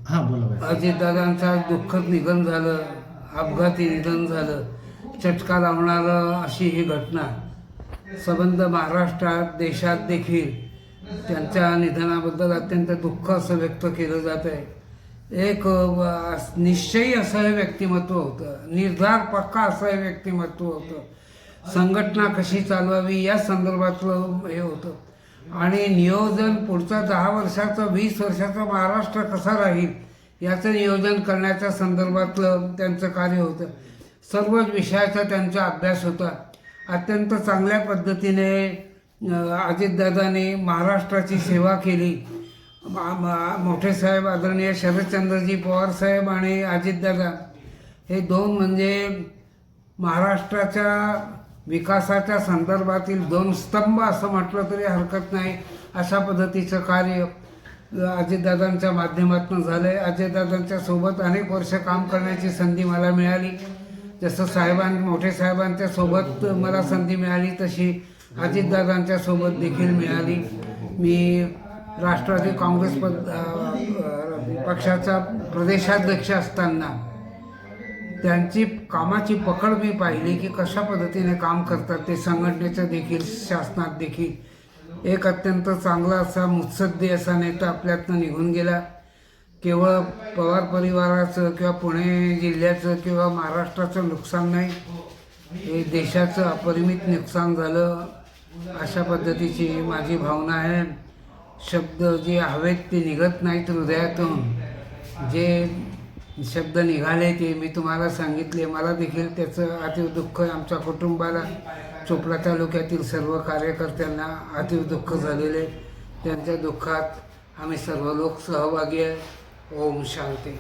हां बोला. अजितदादांचं दुःखद निधन झालं, अपघाती निधन झालं, चटका लावणारं अशी ही घटना संबंध महाराष्ट्रात देशात देखील त्यांच्या निधनाबद्दल अत्यंत दुःख असं व्यक्त केलं जात आहे. एक निश्चयी असं हे व्यक्तिमत्व होतं, निर्धार पक्का असं हे व्यक्तिमत्व होतं. संघटना कशी चालवावी या संदर्भातलं हे होतं आणि नियोजन पुढचा 10 वर्षाचं 20 वर्षाचा महाराष्ट्र कसा राहील याचं नियोजन करण्याच्या संदर्भातलं त्यांचं कार्य होतं. सर्वच विषयाचा त्यांचा अभ्यास होता. अत्यंत चांगल्या पद्धतीने अजितदादांनी महाराष्ट्राची सेवा केली. मोठे साहेब आदरणीय शरदचंद्रजी पवार साहेब आणि अजितदादा हे दोन म्हणजे महाराष्ट्राच्या विकासाच्या संदर्भातील 2 स्तंभ असं म्हटलं तरी हरकत नाही. अशा पद्धतीचं कार्य अजितदादांच्या माध्यमातून झालं आहे. अजितदादांच्या सोबत अनेक वर्ष काम करण्याची संधी मला मिळाली. जसं मोठे साहेबांच्या सोबत मला संधी मिळाली तशी अजितदादांच्या सोबत देखील मिळाली. मी राष्ट्रवादी काँग्रेस पक्षाचा प्रदेशाध्यक्ष असताना त्यांची कामाची पकड मी पाहिली की कशा पद्धतीने काम करतात ते. संघटनेचं देखील शासनात देखील एक अत्यंत चांगला असा मुत्सद्दी असा नेता आपल्यातनं निघून गेला. केवळ पवार परिवाराचं किंवा पुणे जिल्ह्याचं किंवा महाराष्ट्राचं नुकसान नाही, हे देशाचं अपरिमित नुकसान झालं अशा पद्धतीची माझी भावना आहे. शब्द जे हवेत ते निघत नाहीत हृदयातून. जे शब्द निघाले ते मी तुम्हाला सांगितले. मला देखील त्याचं अतीव दुःख आहे. आमच्या कुटुंबाला, चोपडा तालुक्यातील सर्व कार्यकर्त्यांना अतीव दुःख झालेले. त्यांच्या दुःखात आम्ही सर्व लोक सहभागी आहे. ओम शांती.